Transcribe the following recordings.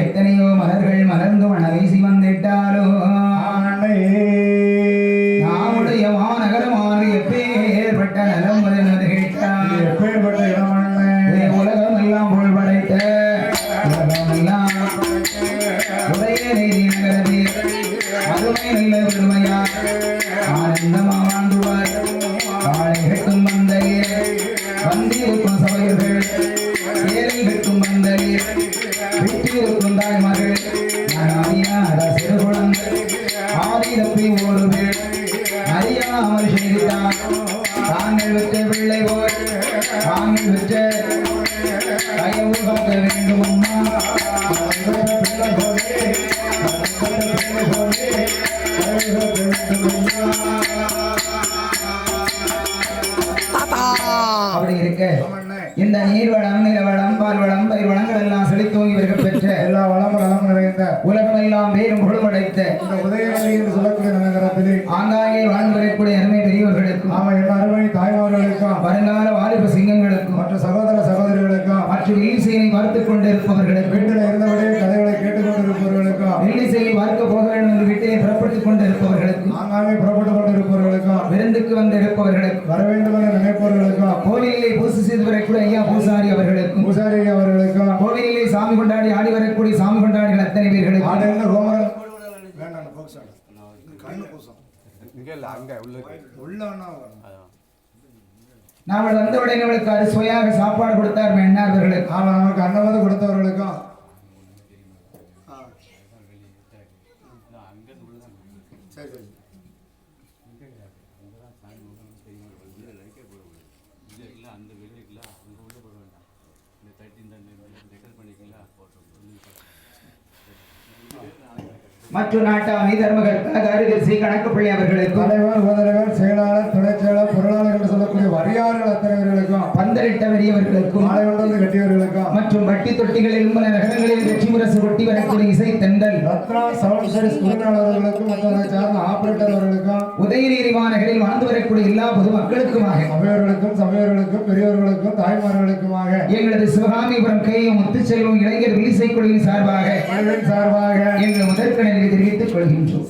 எத்தனையோ மலர்கள் மலர்ந்து மணலை சிவந்திட்டாலோ நாமுடைய மாநகரமான எப்பேற்பட்ட நலம் கேட்டார் எப்பேற்பட்ட உலகம் எல்லாம் புகழ் படைத்த உலகம் எல்லாம் உடைய நீதி நகரதே அருமை நல்ல பெருமையார் ஆனந்தமா வாழ்ந்துவார் காலை கட்டும் வந்தையே வந்திருக்கும் சபையர்கள் சேரை கட்டும் வந்தையே விட்டிருக்கும் தாய்மகள் அறியாத சிறு குழந்தை ஆதிரப்பி ஓடு பேர் அறியாமல் செய்தார் தாங்கள் விட்ட பிள்ளை போல் தாங்கள் விட்ட தயவு காக்க வேண்டும் அம்மா அப்படி இருக்க இந்த நீர்வளம் நிலவளம் பால்வளம் பயிர்வளங்கள் எல்லாம் செழித்தோங்கி இவர்கள் பெற்ற எல்லா வளம் நிறைந்த உலகம் எல்லாம் பேரும் புகழ்படைத்த இந்த உதயநிலை என்று சொல்லக்கூடிய நகரத்திலே ஆங்காங்கே வாழ்ந்து வரக்கூடிய அருமை பெரியவர்களுக்கும் அருமை தாய்மார்களுக்கும் வருங்கால வாலிப சிங்கங்களுக்கும் மற்ற சகோதர சகோதரிகளுக்கும் மற்றும் வீழ்ச்சியை பார்த்துக் கொண்டிருப்பவர்களுக்கு வீட்டில் இருந்தபடியே கதைகளை கேட்டுக் கொண்டிருப்பவர்களுக்கும் வீழ்ச்சியை பார்க்க போக வேண்டும் என்று வீட்டை புறப்பட்டுக் கொண்டிருப்பவர்களுக்கும் ஆங்காங்கே புறப்பட்டுக் கொண்டிருப்பவர்களுக்கும் விருந்துக்கு வந்து இருப்பவர்களுக்கும் வர வேண்டும் என நினைப்பவர்களுக்கும் கோவிலிலே பூசை செய்து வரக்கூடிய ஐயா பூசாரி அவர்களுக்கும் கோவிலிலே சாமி கொண்டாடி ஆடி வரக்கூடிய சாமி கொண்டாடிகள் அத்தனை பேர்களுக்கும் நாங்கள் வந்த உடனே அவளுக்கு அறுசுவையாக சாப்பாடு கொடுத்தார் மன்னார்களுக்கு. ஆமா, நமக்கு அன்னவாத கொடுத்தவர்களுக்கும் மற்ற நாட்டாமை தர்மகர்த்தா காரிதர்சி கணக்குப்பிள்ளை அவர்களுக்கும் தலைவர், உபதலைவர், செயலாளர், துணைச் செயலாளர், பொருளாளர் என்று சொல்லக்கூடிய வரியாளர்கள் அத்தனைவர்களுக்கும், பந்தலிட்ட வெறியவர்களுக்கும், மாலை கொண்டு கட்டியவர்களுக்கும், மற்றும் வட்டி தொட்டிகளில் நகரங்களில் வெற்றி முரசு கொட்டி வரக்கூடிய இசை தென்றல் ரத்னா சவுண்ட் சர்வீஸ் உரிமையாளர்களுக்கும் மற்றும் அதை சார்ந்த ஆபரேட்டர் அவர்களுக்கும், உதயநீதி மாநகரில் வாழ்ந்து வரக்கூடிய எல்லா பொதுமக்களுக்குமாக, அவையவர்களுக்கும், சபையவர்களுக்கும், பெரியவர்களுக்கும், தாய்மார்களுக்குமாக, எங்களது சிவகாமிபுரம் கே முத்துச்செல்வம் இளைஞர் வில்லிசைக்குழுவின் சார்பாக எங்கள் முதற்கணை தெரிவித்துக் கொள்கின்றோம்.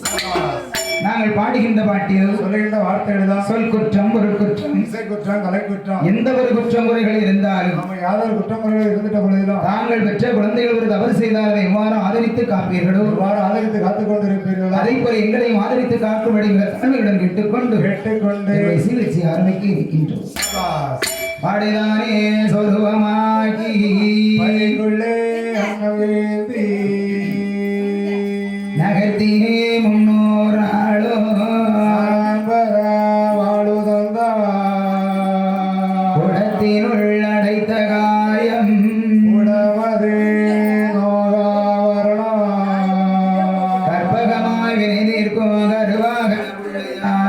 நாங்கள் பாடுகின்ற பாட்டில் சொல்லுகின்ற வார்த்தைகள் சொல் குற்றம், பொருள் குற்றம், இசை குற்றம், கலை குற்றம், எந்த ஒரு குற்றம் குறைகள் இருந்தாலும் நம்ம யாதொரு குற்றமுறைகள் இருந்துட்ட பொழுதிலும் தாங்கள் பெற்ற குழந்தைகள் ஒரு தவறு செய்தால் அதை எவ்வாறு ஆதரித்து காப்பீர்களோ இவ்வாறு ஆதரித்து காத்துக் கொண்டிருப்பீர்கள். அதை போல எங்களையும் ஆதரித்து காக்கும்படி மிக தலைமையுடன் கேட்டுக்கொண்டு சீழ்ச்சி ஆரம்பிக்க இருக்கின்றோம். பாடிதானே சொருவமாகி அன்னவேந்தி நகர்த்தினே முன்னோராளோ வாழு தந்தா குடத்தினுள் அடைத்த காயம் உடமதே நோகாவரணம் கற்பகமாய் வினை நிற்கும் கருவாக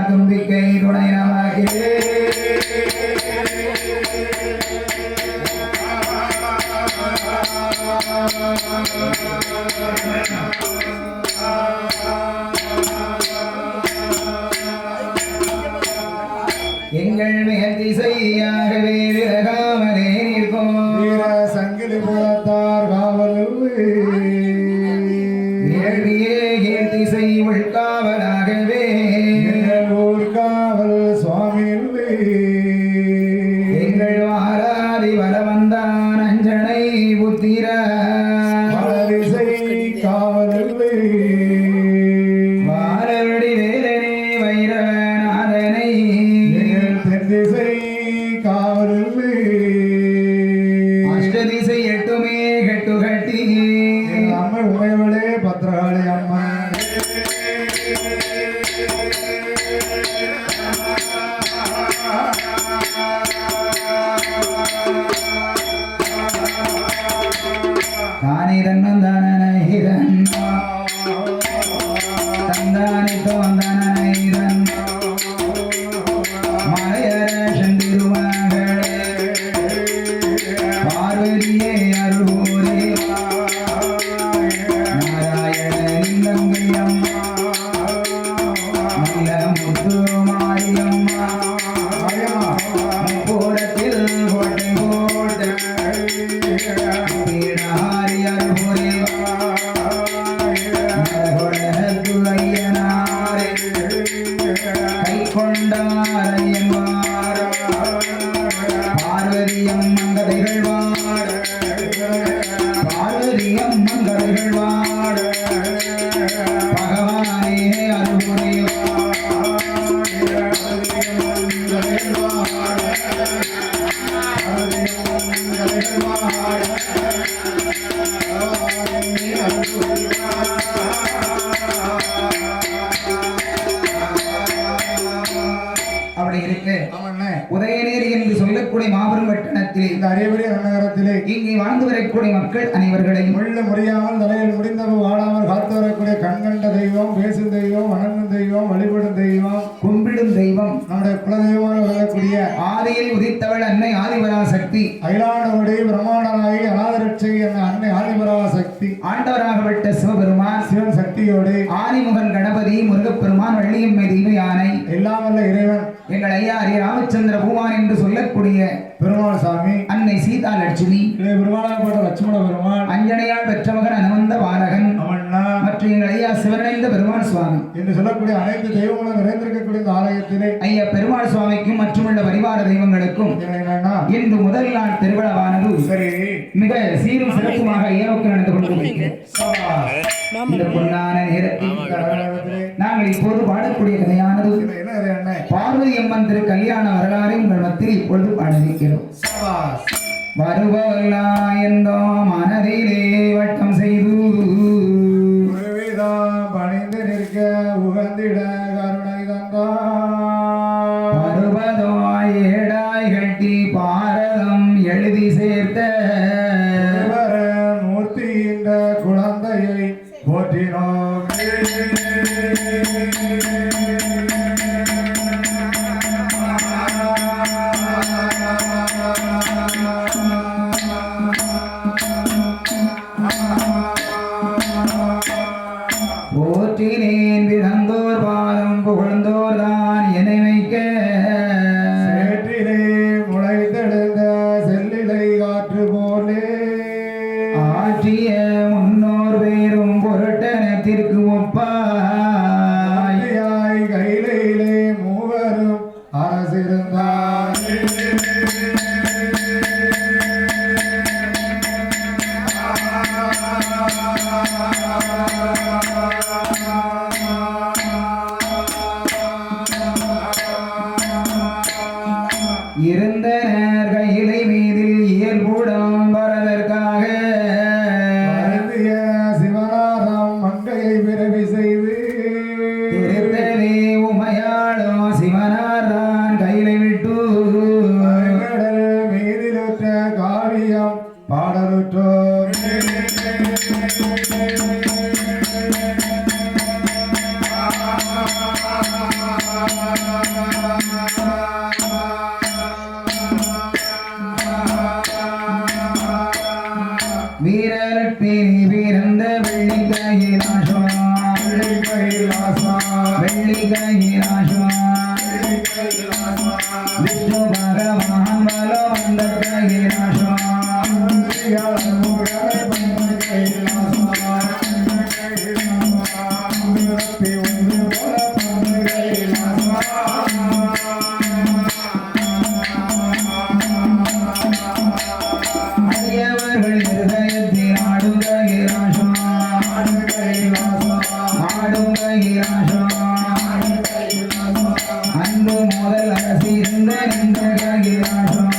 தும்பிக்கை துணை நமக்கே எங்கள் மேல் திசையாகவே விலகாமலே நிற்கும் வீர சங்கிலி புலத்தார் காவல் வேள்வியே கீழ் திசை உள்காவலாகவே ஊர் காவல் சுவாமி எங்கள் வாராதி வலவந்தான் அஞ்சனை புத்திர வளரிசை காவல் வாரவடி வேலனே வைரநாதனை தென்திசை காவல் அஷ்டதிசை எட்டுமே கட்டு கட்டி அம்மை உமையவளே பத்ரகாளி அம்மா தானே தன்னந்தானன் தந்தானே தோந்தானன் மலையர சந்திருமகளே பார்வதியே அருளே நாராயணனின் தங்கையம்மா நல்ல முத்து மாரியம்மா போடத்தில் கோட்டை போட்ட பீடாரி அருளே நரகொடனது ஐயனாரே கை கொண்டாரையன்வார பார்வதியம் மங்கதைகள் வாட பார்வதியம் மங்கதைகள் வாட பகவானே அருளே அப்படி இருக்கு. உதயநீர் என்று சொல்லக்கூடிய மாபெரும் பட்டணத்திலே இந்த அரியபெரிய நகரத்திலே இங்கே வாழ்ந்து வரக்கூடிய மக்கள் அனைவர்களையும் முள்ள முறியாமல் தலையில் முடிந்தவு வாடாமல் காத்து வரக்கூடிய கண்கண்ட தெய்வம், பேசும் தெய்வம், வணங்கும் தெய்வம், வழிபடும் தெய்வம், கும்பிடும் தெய்வம், நம்முடைய குலதெய்வமாக விளங்கக்கூடிய ஆதியில் உதித்தவள் அன்னை ஆதிபராசக்தி, அகிலாண்டவடி பிரம்மாண்டனாகி அநாதரட்சை என்ற அன்னை ஆதிபராசக்தி, ஆண்டவராகப்பட்ட சிவபெருமான், சிவன் சக்தியோடு ஆதிமுகன் கணபதி, முருகப்பெருமான், வள்ளியம்மை தெய்வ யானை, எல்லாம் வல்ல இறைவன் எங்கள் ஐயா ஹரி ராமச்சந்திர பூமான் என்று சொல்லக்கூடிய பெருமாள் சாமி, அன்னை சீதா லட்சுமி, பெருமாளாகப்பட்ட லட்சுமண பெருமாள், அஞ்சனையால் பெற்ற மகன் அனுமந்த பாலகன், அமண்ணா மற்றும் எங்கள் ஐயா சிவனைந்த பெருமாள் சுவாமி என்று சொல்லக்கூடிய அனைத்து தெய்வங்களும் நிறைந்திருக்கக்கூடிய இந்த ஆலயத்திலே ஐயா பெருமாள் சுவாமிக்கும் மற்றுமுள்ள பரிவார தெய்வங்களுக்கும் என்னன்னா இன்று முதல் நாள் திருவிழாவானது சரி மிக சீரும் சிறப்புமாக ஐயாவுக்கு நடந்து கொண்டிருக்கிறது. இந்த பொன்னான நேரத்தில் நாங்கள் இப்போது பாடக்கூடிய கதையானது என்ன கதை என்ன பார்வதி அம்மன் திரு கல்யாண வரலாறை உங்கள் மத்தியில் இப்பொழுது பாடியிருக்கிறோம். வருவல்லா என்றோ மனதிலே வட்டம் செய்து பணிந்து நிற்க உகந்திட கருணை தந்தான் வருவதோ ஏடாய் கட்டி பாரதம் எழுதி சேர்த்த மூர்த்தி என்ற குழந்தையை போற்றினோம். போற்றினேன் விதந்தோர் பாதம் புகழ்ந்தோர் தான் என்னை வைக்க சேற்றிலே முளைத்தெழுந்த செல்லிலை காற்று போலே ஆற்றிய முன்னோர் பேரும் பொருட்டனத்திற்கு ஒப்பாய் கையிலே மூவரும் அரசிருந்தார். இருந்தனர் கையிலை மீதில் இயல்புடம் வரதற்காக வருந்திய சிவனாரம் மங்கையை பிறவி செய்து திருத்தவே உமையாளோ சிவனார் தான் கையிலை விட்டு கடல் மீதிலுற்ற காவியம் பாடலுற்றோர். வீரலட்சுமி பிறந்த வெள்ளி கையிலாசம் வெள்ளி கையிலாசம் விஷ்ணு பகவான் பலம் வந்த கையிலாசம் அடியவர்கள் இருதயத்தில் ஆடும் கையிலாசம் ஆடும் கையிலாசம் அன்பு முதல் அரசி இருந்த நின்ற கையிலாசம்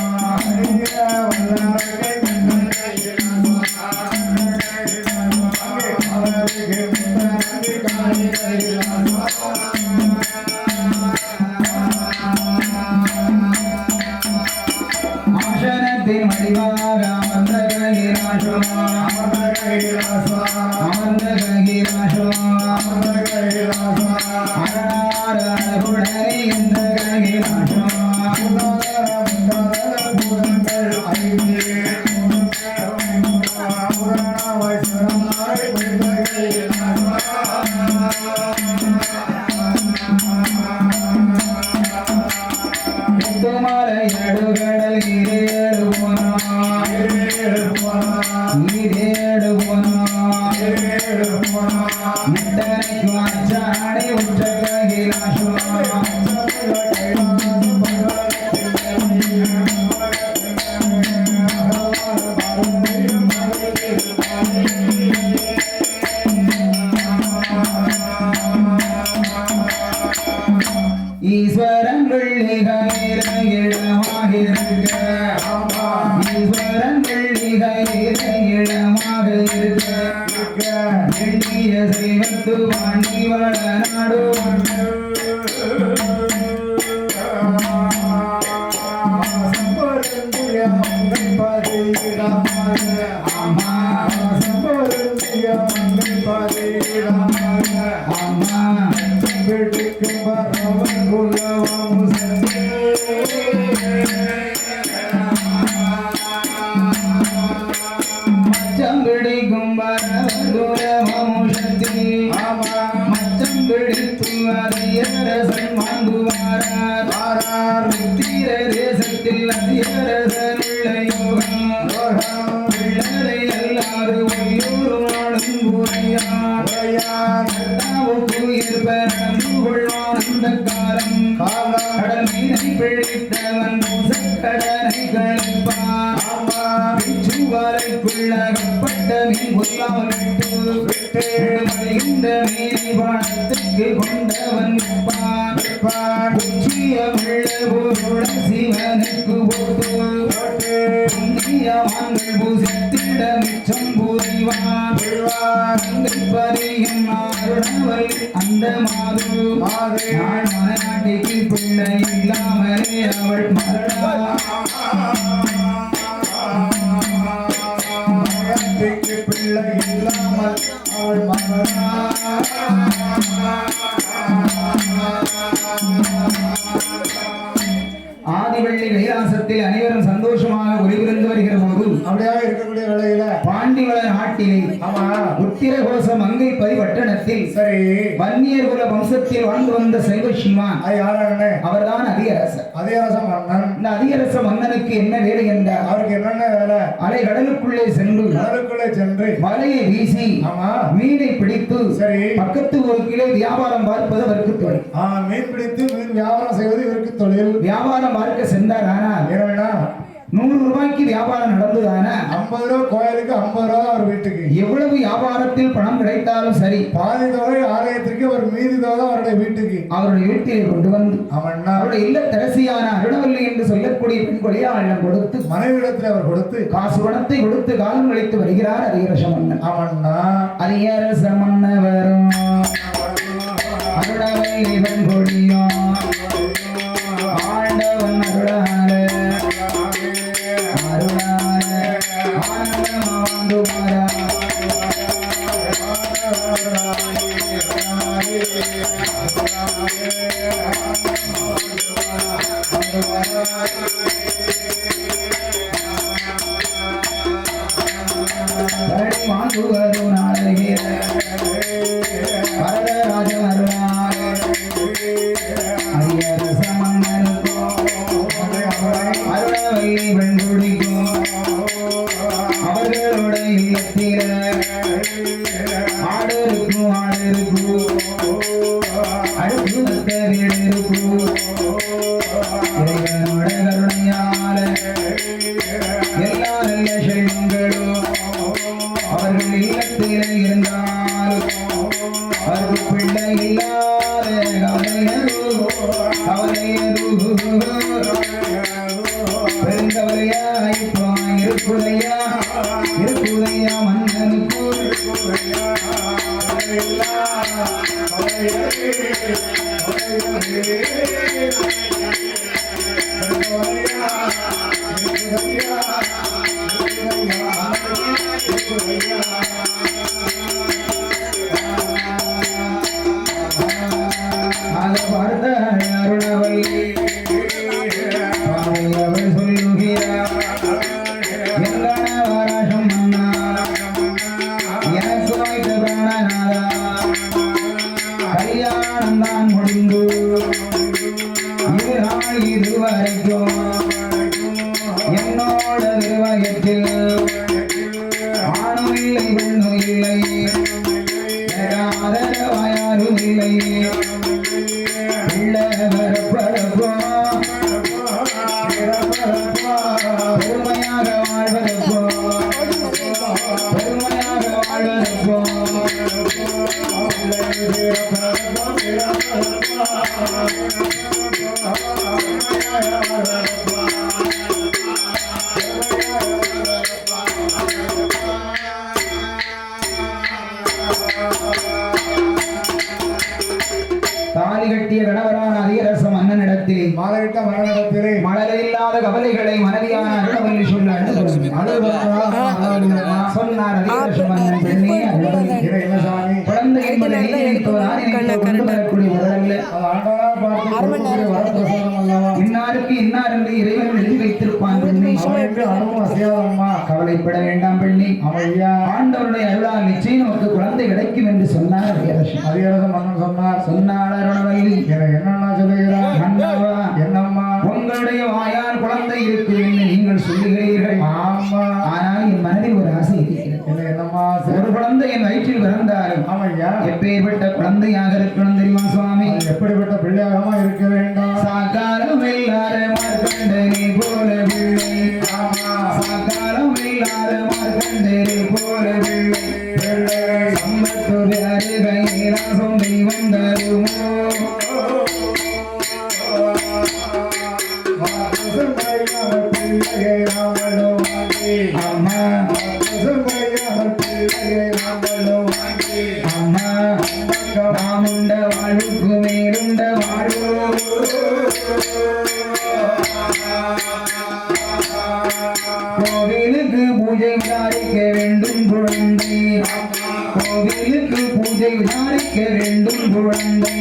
ஆசனத்தின் வடிவாக அமர்ந்த கையிலாசம் அமர்ந்த கையிலாசம் அரணாரகுடனே என்ற கையிலாசம் முத்துமலை நடுகடல் ஈரேடு போனான் ஈரேடு போனான் இத்தனைக்கு அச்சாடை உற்ற கையிலாசம் ஈஸ்வரன் இடமாக இருக்க ஈஸ்வரன் இடமாக இருக்க எண்ணிய செய்வத்து வாண்டி வள நாடு மச்சம்பிடிக்கும் வரமுஷத்தி மச்சம் பிடித்து அதியரசன் வாங்குவாரார் தித்திர தேசத்தில் அதியரச உடனுள்ள யோகம் உள்ளதை அல்லாது ஒவ்வொரு நாளும் உரையான் அந்த காலம் கடல் மீனை பிடித்தவன் கடனை கழிப்பான் சுவரைக்குள்ளகப்பட்ட மீன் கொல்லாவிட்டு மறைகின்ற மீனை வானத்துக்கு கொண்டவன் சிவனுக்கு போட்டு புண்ணியவான்கள் பூசித்திட மிச்சம் புரிவான் பரியும் அந்த மாது நான் மனையாட்டிக்கு பிள்ளை இல்லாமலே அவள் மரணத்துக்கு பிள்ளை இல்லாமல் அவள் ஆதிவள்ளி கைலாசத்தில் அனைவரும் சந்தோஷமாக ஒளிபுரிந்து வருகிற போது அப்படியாக இருக்கக்கூடிய வேளையில பாண்டிவள நாட்டிலே உத்திரகோச மங்கை பதிவட்டணத்தில் சரி வன்னியர் குல வம்சத்தில் வாழ்ந்து வந்த சைவ சிவான் யாரான அவர்தான் அதிகரசர். அதிகரச மன்னன். இந்த அதிகரச மன்னனுக்கு என்ன வேலை என்றால் அவருக்கு என்னென்ன வேலை? அலை கடலுக்குள்ளே சென்று வலையை வீசி மீனை பிடித்து சரி பக்கத்து ஊருக்கிலே வியாபாரம் பார்ப்பது அவருக்கு தொழில். மீன் பிடித்து மீன் வியாபாரம் செய்வது இவருக்கு தொழில். வியாபாரம் பார்க்க சென்றார். ஆனால் 100 ரூபாய்க்கு வியாபாரம் நடந்ததான 50 ரூபாய் கோயிலுக்கு 50 ரூபாய் அவர் வீட்டுக்கு. எவ்வளவு வியாபாரத்தில் பணம் கிடைத்தாலும் சரி பாதி தொகை ஆலயத்திற்கு ஒரு மீதி தொகை அவருடைய வீட்டுக்கு அவருடைய வீட்டில் கொண்டு வந்து அவருடைய இல்லத்தரசியான அருணவல்லி என்று சொல்லக்கூடிய பெண் கொலையாளிடம் கொடுத்து மனைவிடத்தில் அவர் கொடுத்து காசு பணத்தை கொடுத்து காலம் கழித்து வருகிறார் அதிகரச மன்னன். அவன்னா அதிகரச மன்னவரும் அருணவல்லி பெண் கொடியும் ஆண்டவன் அருளால அவர்களுடைய இல்லத்தில ஆடருக்கு அடுப்பு வீடு இறைவனோட கருணையால எல்லா நல்ல செல்வங்களும் அவர்கள் இல்லத்தில இருந்தால் அவருக்கு பிள்ளை இல்லாத கவலையது பெருங்கவலையாய் இருக்குதையா மன்னனுக்கு அதை பார்த்த அருணவல்லி அவள் சொல்லுகிறார் வரசம் மன்னா எனக்கு வைத்த பிராணநாதா கல்யாணம் தான் முடிந்து இதுவரைக்கும் என்னோட நிர்வாகத்தில் ஆணும் இல்லை பெண்ணும் இல்லை ஆதரவாயாரும் இல்லை பிள்ளை வரப்படப்போம் பெருமையாக வாழ்வதற்கும் தாலி கட்டிய கணவரான அதிகரச மன்னனிடத்திலே மாலையிட்ட மன்னனிடத்திலே மழலையில்லாத கவலைகளை மனைவியான அருணவல்லி சொல்ல சொன்னார். அதிகரச மன்னன் பெண்ணே குழந்தை என்பதை இன்னாருக்கு இன்னார் என்று இறைவன் எழுதி வைத்திருப்பான். கவலைப்பட வேண்டாம் பெண்ணே, ஆண்டவருடைய அருளால் நிச்சயம் நமக்கு குழந்தை கிடைக்கும் என்று சொன்னார் அதிகரச மன்னன் சொன்னார் அருணவல்லி. என்னம்மா உங்களுடைய வாயால் குழந்தை இருக்கு என்று நீங்கள் சொல்லி எப்பேற்பட்ட குழந்தையாக இருக்கணும் தெரியுமா சுவாமி? அது எப்படிப்பட்ட பிள்ளையாகமா இருக்க வேண்டாம். சாகாலம் இல்லாத மார்க்கண்டனை போல பிள்ளை. சாகாலம் இல்லாத மார்க்கண்டனை போல பிள்ளை. சம்பத்து அருகையிலாசம் தெய்வம் தருமோ. அம்மா அம்மா நாமுண்ட வாழ்வுக்கு மேலுண்ட வாழ்வோ. கோவிலுக்கு பூஜை விசாரிக்க வேண்டும் குழந்தை. கோவிலுக்கு பூஜை விசாரிக்க வேண்டும் குழந்தை.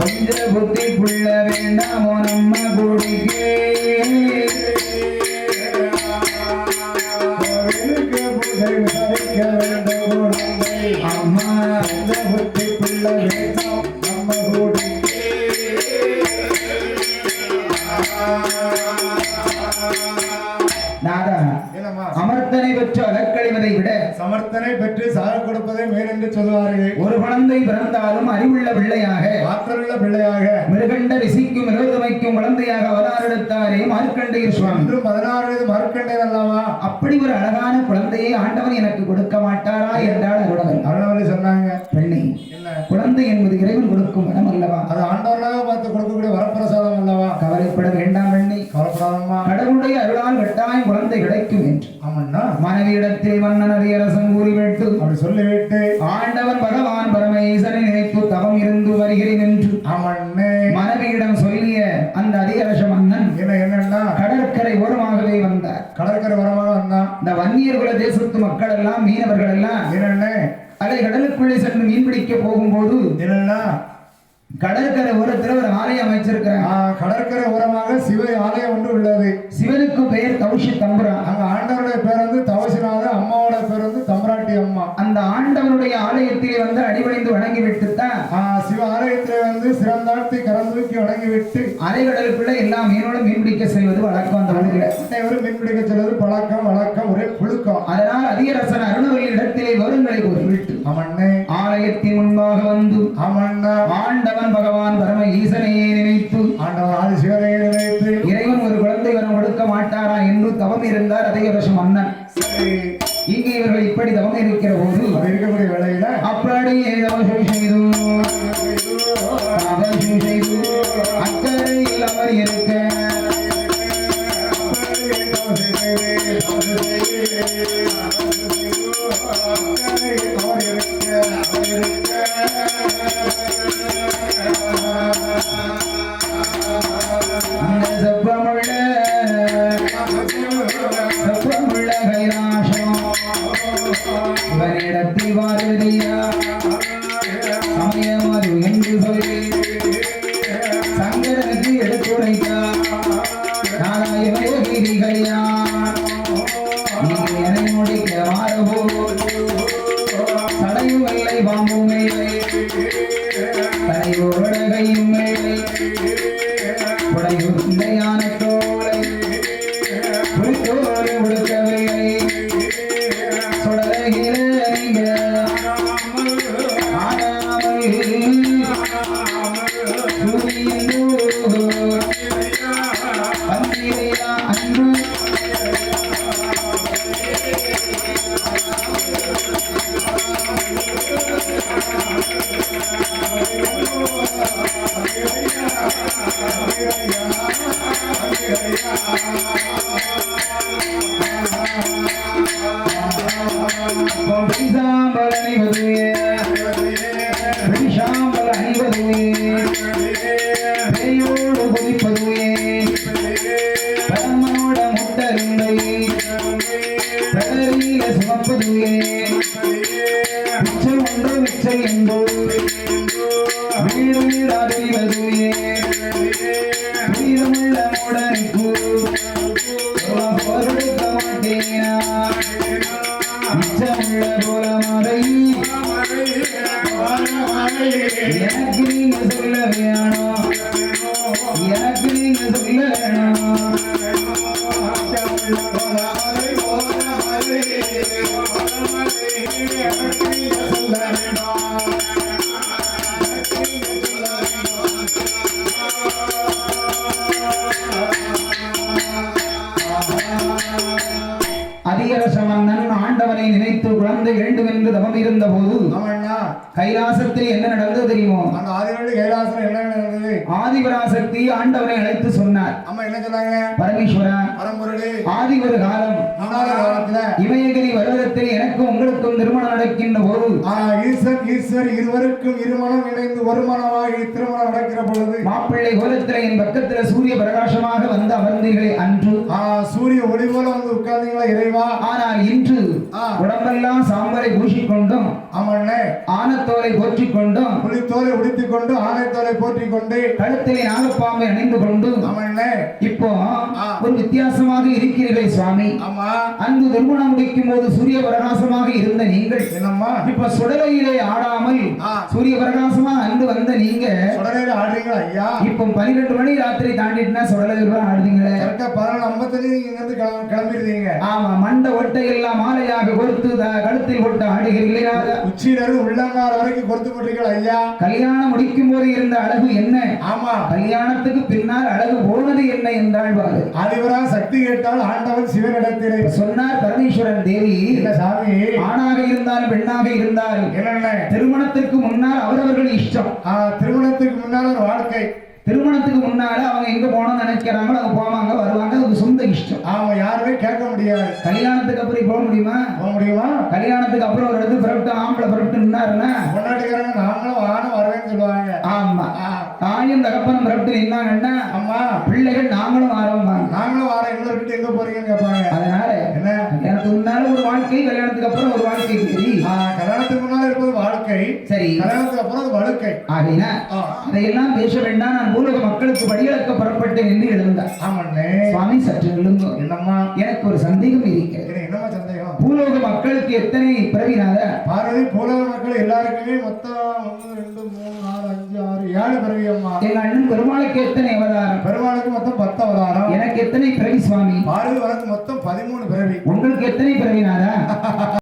கொஞ்ச புத்தி புள்ள வேண்டாமோ நம்ம குடிக்கே. கோவிலுக்கு பூஜை விசாரிக்க வேண்டும் குழந்தை. அம்மா அந்த புத்தி பிள்ளை வேண்டாம் நம்ம கூடிக்கே. நாதா என்னம்மா அமர்த்தனை பெற்று அலக்கழிவதை விட சமர்த்தனை பெற்று சாக கொடுப்பதை மேலென்று சொல்வார்கள். ஒரு குழந்தை பிறந்தாலும் அறிவுள்ள பிள்ளையாக ஆற்றலுள்ள பிள்ளையாக மிருகண்ட ரிசிக்கும் மிருகதமைக்கும் குழந்தையாக அவதாரெடுத்தாரே மார்க்கண்டேயர் சுவாமி. இன்றும் 16 வயது மறுக்கண்டேன் அல்லவா? அப்படி ஒரு அழகான குழந்தையை ஆண்டவன் எனக்கு கொடுக்க மாட்டாரா என்றால் அருணவன். அருணவரி சொன்னாங்க. பெண்ணை என்ன குழந்தை என்பது இறைவன் கொடுக்கும் வரம் அல்லவா? அது ஆண்டவனாக பார்த்து கொடுக்கக்கூடிய வரப்பிரசாதம் அல்லவா? கவலைப்பட வேண்டாம் பெண்ணை. கவலைப்படாதம்மா. கடவுளுடைய அருளால் கட்டாயம் குழந்தை கிடைக்கும் என்று ஆமண்ணா மனைவியிடத்தில் மன்னன் அதிகரசன் கூறிவிட்டு அப்படி சொல்லிவிட்டு ஆண்டவன் பகவான் பரமேசனை நினைத்து தவம் இருந்து வருகிறேன் என்று ஆமண்ணே மனைவியிடம் சொல்லிய அந்த அதிகரச மன்னன் என்னன்னா கடற்கரை ஓரமாகவே வந்தார். கடற்கரை வரமாக வந்தான். இந்த வன்னியர் குல தேசத்து மக்கள் எல்லாம் மீனவர்கள் எல்லாம் என்னென்ன அதை கடலுக்குள்ளே சென்று மீன் பிடிக்க போகும்போது என்னன்னா கடற்கரை ஓரத்தில் ஒரு ஆலயம் அமைச்சிருக்கிறாங்க. கடற்கரை ஓரமாக சிவ ஆலயம் ஒன்று உள்ளது. சிவனுக்கு பெயர் தௌஷி தம்புரான். அங்க ஆண்டவருடைய பேர் வந்து தவசிநாத, அம்மாவோட பேர் வந்து தம்பராட்டி அம்மா. அந்த ஆண்டவனுடைய ஆலயத்திலே வந்து அடிபணிந்து வணங்கி விட்டுத்தான் சிவ ஆலயத்திலே வந்து சிறந்தாழ்த்தி கரந்தூக்கி வணங்கி விட்டு அலைகடலுக்குள்ள எல்லா மீனோடும் மீன் பிடிக்க செல்வது வழக்கம். அந்த ஊரில் அனைவரும் மீன் பிடிக்க செல்வது பழக்கம் வழக்கம், ஒரே புழுக்கம். அதனால் அதிகரசன் அருணவல்லி இடத்திலே வருங்களை கூறிவிட்டு ஆமண்ணே ஆலயத்தின் முன்பாக வந்து ஆமண்ணா ஆண்டவன் பகவான் பரம ஈசனையே நினைத்து ஆண்டவன் ஆதி சிவனையை நினைத்து இறைவன் ஒரு குழந்தை வரம் கொடுக்க மாட்டாரா என்று தவம் இருந்தார் அதிகரச மன்னன். இங்கே இவர்கள் இப்படி தவம் இருக்கிற போது இருக்கக்கூடிய வேளையில அப்படியே தவசம் செய்து அக்கறையில் அவர் இருக்க அந்த செப்பமுள்ள கைலாசம் இவனிடத்தில் வாரதியா சமயமது என்று சொல்லி சங்கரனுக்கு எடுத்துரைத்தார். நாராயணகிரிகையா நீங்க என்னை முடிக்க மாறபோ தடையும் இல்லை பாம்பும் இல்லை தலையோட கையும் இல்லை உடையும் இல்லையான தோளை புலித்தோடு உடுக்கவில்லை சுடலையில நீங்க ஆடாமல் பந்திரையா அன்பு சாம்பல் அணிவதுவே சாம்பல் அணிவதுவே பேயோடு குதிப்பதுவே பரமனோட முட்டருந்தை பெடரியில சுமப்பதுவே மிச்சம் ஒன்று மிச்சம் என்போ வீடு வீடாடுவதுவே வீரமுள்ள மூடனுக்கு பொருளுக்க மாட்டேனா மிச்சமுள்ள போல மறை எனக்கு நீங்க சொல்ல வேணும் எனக்கு நீங்க சொல்ல வேணும் சொல்ல வேணும் மதியரச மன்னன் ஆண்டவனை நினைத்து குழந்தை வேண்டும் என்று தவம் இருந்த போது ஆமாண்ணா கைலாசத்தில் என்ன நடந்தது தெரியுமோ? அந்த ஆதிவள்ளி கைலாசம் என்ன நடந்தது? ஆதிபராசக்தி ஆண்டவனை அழைத்து சொன்னார். அம்மா என்ன சொன்னாங்க? பரமேஸ்வரா, பரம்பொருளே, ஆதி ஒரு காலம் முன்னால காலத்துல இமயகிரி வருடத்தில் எனக்கும் உங்களுக்கும் திருமணம் நடக்கின்ற போது ஈஸ்வர் இருவருக்கும் இருமணம் இணைந்து ஒரு மனமாகி திருமணம் நடக்கிற பொழுது மாப்பிள்ளை கோலத்தில் என் பக்கத்துல சூரிய பிரகாசமாக வந்து அமர்ந்தீர்களே அன்று, சூரிய ஒளி போல வந்து உட்கார்ந்தீங்களா இறைவா? ஆனால் இன்று உடம்பெல்லாம் சாம்பலை பூசிக்கொண்டும் ஆமாண்ணே ஆனத்தோலை போற்றிக் கொண்டும் புலித்தோலை உடுத்திக் கொண்டு ஆனைத்தோலை போற்றிக் கொண்டு கழுத்திலே நாகப்பாம்பை அணிந்து கொண்டு ஆமாண்ணே இப்போ ஒரு வித்தியாசமாக இருக்கிறீர்களே சுவாமி. ஆமா, அன்று திருமணம் முடிக்கும் போது சூரிய பிரகாசமாக இருந்த நீங்கள் என்னம்மா இப்ப சுடலையிலே ஆடாமல் சூரிய பிரகாசமா அன்று வந்த நீங்க சுடலையில ஆடுறீங்களா ஐயா? இப்போ 12 மணி ராத்திரி தாண்டிட்டுனா சுடலையில ஆடுறீங்களே. கரெக்டா 11:55 நீங்க இங்க இருந்து கிளம்பிடுறீங்க. ஆமா, மண்ட ஒட்டை எல்லாம் மாலையாக கொடுத்து கழுத்தில் போட்டு ஆடுகிறீர்களே. உச்சியில இருந்து உள்ளங்கால் வரைக்கும் கொடுத்து போட்டீங்களா ஐயா? கல்யாணம் முடிக்கும் போது இருந்த அழகு என்ன? ஆமா, கல்யாணத்துக்கு பின்னால் அழகு போனது என்ன என்றால் பாரு. ஆதிவரா சக்தி கேட்டால் ஆண்டவன் சிவனிடத்திலே சொன்னார் பரமேஸ்வரன் தேவி, இல்ல சாமி, ஆணாக இருந்தாலும் பெண்ணாக இருந்தாலும் என்னென்ன திருமணத்திற்கு முன்னால் அவரவர்கள் இஷ்டம். திருமணத்துக்கு முன்னால் ஒரு வாழ்க்கை, திருமணத்துக்கு முன்னால அவங்க எங்க போகணும்னு நினைக்கிறாங்களோ அவங்க போவாங்க வருவாங்க, அது சொந்த இஷ்டம். ஆமா, யாருமே கேட்க முடியாது. கல்யாணத்துக்கு அப்புறம் போக முடியுமா? போக முடியுமா? கல்யாணத்துக்கு அப்புறம் ஒரு இடத்து பிறப்பிட்டு ஆம்பளை பிறப்பிட்டு நின்னாருன்னா கொண்டாடிக்கிறாங்க, நாங்களும் வானம் வரவேன்னு சொல்லுவாங்க. ஆமா, தாயும் தகப்பனும் பிறப்பிட்டு நின்னாங்கன்னா ஆமா பிள்ளைகள் நாங்களும் ஆரம்பிப்பாங்க. நாங்களும் வாரம் எங்களை விட்டு எங்க போறீங்கன்னு கேட்பாங்க. அதனால என்ன, கல்யாணத்துக்கு முன்னால ஒரு வாழ்க்கை, கல்யாணத்துக்கு அப்புறம் ஒரு வாழ்க்கை. சரி, கல்யாணத்துக்கு முன்னால இருப்பது வாழ்க்கை, சரி, கல்யாணத்துக்கு அப்புறம் அது வழுக்கை. ஆகினா அதையெல்லாம் பேச வேண்டாம். நான் பூலோக மக்களுக்கு படியிழக்க புறப்பட்டேன் என்று எழுந்தார். ஆமாண்ணே சுவாமி சற்று எழுந்தோ. என்னம்மா? எனக்கு ஒரு சந்தேகம் இருக்கிறது. என்னம்மா சந்தேகம்? பூலோக மக்களுக்கு எத்தனை பிறவினாத? பார்வதி, பூலோக மக்கள் எல்லாருக்குமே மொத்தம் 1 2 3 4 5 6 7 பிறவி அம்மா. எங்க அண்ணன் பெருமாளுக்கு எத்தனை அவதாரம்? பெருமாளுக்கு மொத்தம் 10 அவதாரம். எனக்கு எத்தனை பிறவி சுவாமி? பார்வதி உனக்கு மொத்தம் 13 பிறவி. உங்களுக்கு எத்தனை பிறவினாத?